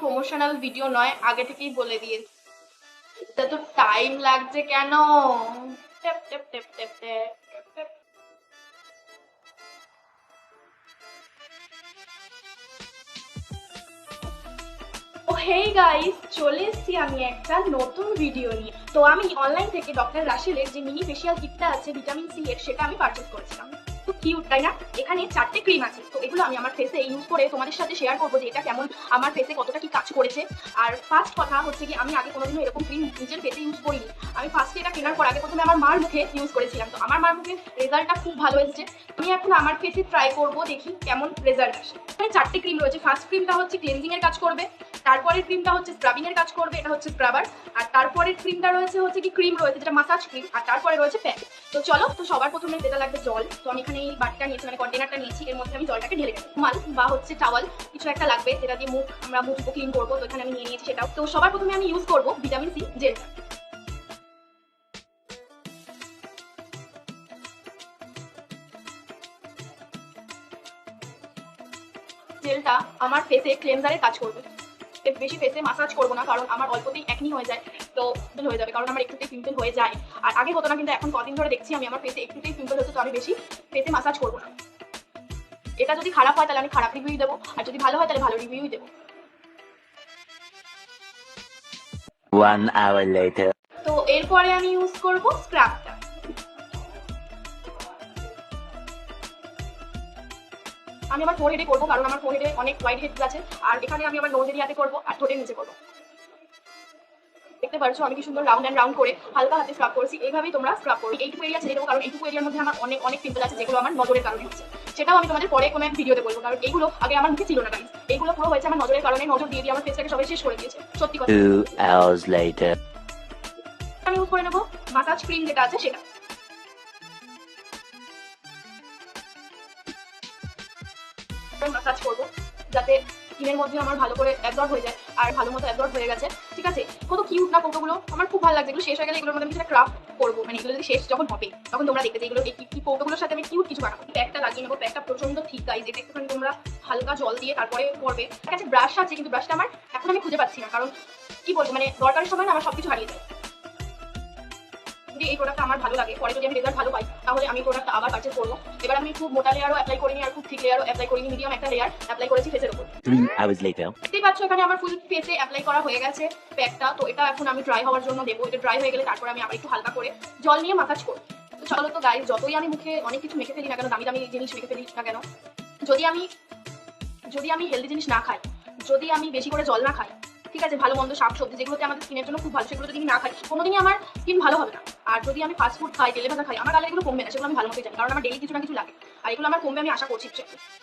Promotional video নয়, আগে থেকেই বলে দিয়েছি। এটা তো টাইম লাগছে কেন? Tape tape tape tape tape tape. Hey guys, চলে এসেছি আমি একটা নতুন ভিডিও নিয়ে। তো আমি অনলাইন থেকে ডক্টর রাসেলের যে মিনি ফেশিয়াল কিটটা আছে ভিটামিন সি এর, সেটা আমি পারচেজ করেছিলাম। খুব কিউট তাই না? এখানে 4টে ক্রিম আছে, তো এগুলো আমি আমার ফেসে ইউজ করে তোমাদের সাথে শেয়ার করবো যে এটা কেমন, আমার ফেসে কতটা কি কাজ করেছে। আর ফার্স্ট কথা হচ্ছে কি, আমি আগে কোনোদিনও এরকম ক্রিম নিজের ফেসে ইউজ করিনি। আমি ফার্স্টে এটা কেনার পর আগে প্রথমে আমার মার মুখে ইউজ করেছিলাম, তো আমার মার মুখে রেজাল্টটা খুব ভালো এসেছে। আমি এখন আমার ফেসে ট্রাই করবো, দেখি কেমন রেজাল্ট আসে। এখানে 4টে ক্রিম রয়েছে। ফার্স্ট ক্রিমটা হচ্ছে ক্লিনজিং এর কাজ করবে, তারপরের ক্রিমটা হচ্ছে স্ক্রাবিং এর কাজ করবে, এটা হচ্ছে স্ক্রাবার। আর তারপরের ক্রিমটা রয়েছে হচ্ছে কি ক্রিম রয়েছে যেটা মাসাজ ক্রিম, আর তারপরে রয়েছে প্যাক। তো চলো, তো সবার প্রথমে যেটা লাগবে জল। তো আমি এখানে এই বাটিটা নিয়েছি, মানে কন্টেনারটা নিয়েছি, এর মধ্যে আমি জলটাকে ঢেলে দেবো। মাল বা হচ্ছে টাওয়াল কিছু একটা লাগবে যেটা দিয়ে আমরা মুখ ক্লিন করবো, তো এখানে আমি নিয়ে নিয়েছি সেটাও। তো সবার প্রথমে আমি ইউজ করবো ভিটামিন সি জেলটা। জেলটা আমার ফেসে ক্লেনজারের কাজ করবে। বেশি ফেসে মাসাজ করবো না, কারণ আমার অল্পতেই একনি হয়ে যায়, তো হয়ে যাবে, কারণ আমার একটুতেই পিম্পল হয়ে যায়। আর আগে হতো না, কিন্তু এখন কদিন ধরে দেখছি আমি আমার ফেসে একটুতেই পিম্পল হচ্ছে, তো আমি বেশি ফেসে মাসাজ করবো না। এটা যদি খারাপ হয় তাহলে আমি খারাপ রিভিউ দেবো, আর যদি ভালো হয় তাহলে ভালো রিভিউ দেবো। 1 hour later. তো এরপরে আমি ইউজ করবো স্ক্রাবটা। আমি আমার ফোরহেডে করবো, কারণ আমার ফোরহেডে অনেক হোয়াইট হেডস আছে। আর এখানে আমি আমার নোজ এরিয়াতে করবো আর ঠোঁটের নিচে করবো। দেখতে পারছো আমি কি সুন্দর রাউন্ড অ্যান্ড রাউন্ড করে হালকা হাতে স্ক্রাব করছি। এইভাবেই তোমরা স্ক্রাব করো। এইটুকু এরিয়া ছেড়ে দেবো, কারণ এইটুকু এরিয়ার মধ্যে আমার অনেক অনেক পিম্পল আছে, যেগুলো আমার নজরের কারণে হচ্ছে। সেটাও আমি তোমাদের পরে কোনো এক ভিডিওতে বলবো, কারণ এইগুলো আগে আমার মুখে ছিল না গাইস। এইগুলো পুরো হয়েছে আমার নজরের কারণে। নজর দিয়ে আমার ফেসটাকে সবাই শেষ করে দিয়েছে, সত্যি কথা। 2 hours later. আমি ইউজ করে নেবো মাসাজ ক্রিম যেটা আছে সেটা। মাসাজ করবো যাতে স্কিনের মধ্যে আমার ভালো করে অ্যাবজর্ব হয়ে যায়। আর ভালো মতো অ্যাবজর্ব হয়ে গেছে, ঠিক আছে। কত কিউট না ফটোগুলো, আমার খুব ভালো লাগছে। এগুলো শেষ হয়ে গেলে এগুলোর মধ্যে আমি সেটা ক্রাফট করবো, মানে এগুলো যদি শেষ যখন হবে তখন তোমরা দেখবে যে এগুলো এই ফটোগুলোর সাথে আমি কিউট কিছু বানাবো। প্যাকটা লাগিয়ে নেবো। প্যাকটা প্রচন্ড ঠিক গাইজ, এটা একটুখানি তোমরা হালকা জল দিয়ে তারপরে করবে। ঠিক আছে, ব্রাশ আছে, কিন্তু ব্রাশটা আমার এখন আমি খুঁজে পাচ্ছি না, কারণ কি বলবো, মানে দরকারের সময় না আমার সবকিছু হারিয়ে যায়। যদি এই প্রোডাক্টটা আমার ভালো লাগে, পরে যদি আমি রেজাল্ট ভালো পাই, তাহলে আমি প্রোডাক্টটা আবার পারচেজ করবো। এবার আমি খুব মোটা লেয়ারও অ্যাপ্লাই করিনি, আর খুব থিক লেয়ারও অ্যাপ্লাই করিনি, মিডিয়াম একটা লেয়ার অ্যাপ্লাই করেছি ফেসের উপর। 3 hours later. দেখতেই পাচ্ছ এখানে আমার ফুল ফেসে অ্যাপ্লাই করা হয়ে গেছে প্যাকটা। তো এটা এখন আমি ড্রাই হওয়ার জন্য দেবো। এটা ড্রাই হয়ে গেলে তারপরে আমি আবার একটু হালকা করে জল নিয়ে মাসাজ করবো। তো চলো, তো গাইস, যতই আমি মুখে অনেক কিছু মেখে ফেলি না কেন, দামি দামি জিনিস মেখে ফেলি না কেন, যদি আমি হেলদি জিনিস না খাই, যদি আমি বেশি করে জল না খাই, ঠিক আছে, ভালো মন্দ শাক সবজি যেগুলোতে আমাদের স্কিনের জন্য খুব ভালো, সেগুলো যদি আমি না খাই, কোনোদিনই আমার স্কিন ভালো হবে না। আর যদি আমি ফাস্ট ফুড খাই, তেলে ভাজা খাই, আমার গালে এগুলো কমবে না, সেগুলো আমি ভালো মতো জানি, কারণ আমার ডেইলি কিছু না কিছু লাগে। আর এগুলো আমার কমবে আমি আশা করছি।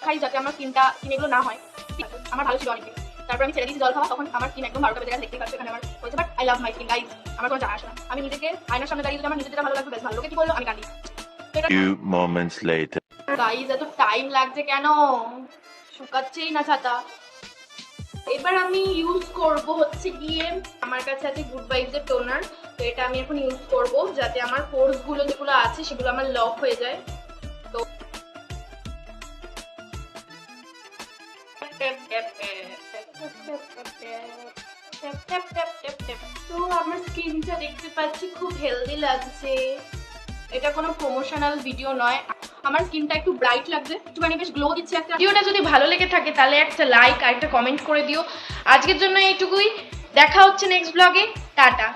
খাই যাতে আমার স্কিন এগুলো না হয়, ঠিক আছে। আমার ভালো ছিল অনেকদিন, তারপর আমি ছেড়ে দিয়েছি জল খাওয়া, তখন আমার স্কিন একদম 12টা বেজে গেছে। দেখতে পাচ্ছ এখানে আমার হয়েছে, but I love my skin guys. আমার কোনো যায় আসে না, আমি নিজেকে আয়নার সামনে দাঁড়িয়ে যদি আমার নিজের ভালো লাগবে, বেশ ভালো। লোকে কি বললো আমি কাঁদি। Few moments later. গাইস, এত টাইম লাগছে কেন? শুকাচ্ছেই না ছাতা। এবার আমি ইউজ করব হচ্ছে গিয়ে, আমার কাছে আছে গুড ভাইবস এর টোনার। তো এটা আমি এখন ইউজ করব যাতে আমার পোরস গুলো যেগুলো আছে সেগুলো আমার লক হয়ে যায়। তো তো আমার স্কিনটা দেখতে পাচ্ছি খুব হেলদি লাগছে। এটা কোনো প্রমোশনাল ভিডিও নয়, আমার স্কিনটা একটু ব্রাইট লাগছে, একটুখানি বেশ গ্লো দিচ্ছে। একটা ভিডিওটা যদি ভালো লেগে থাকে তাহলে একটা লাইক আর একটা কমেন্ট করে দিও। আজকের জন্য এইটুকুই, দেখা হচ্ছে নেক্সট ব্লগে। টাটা।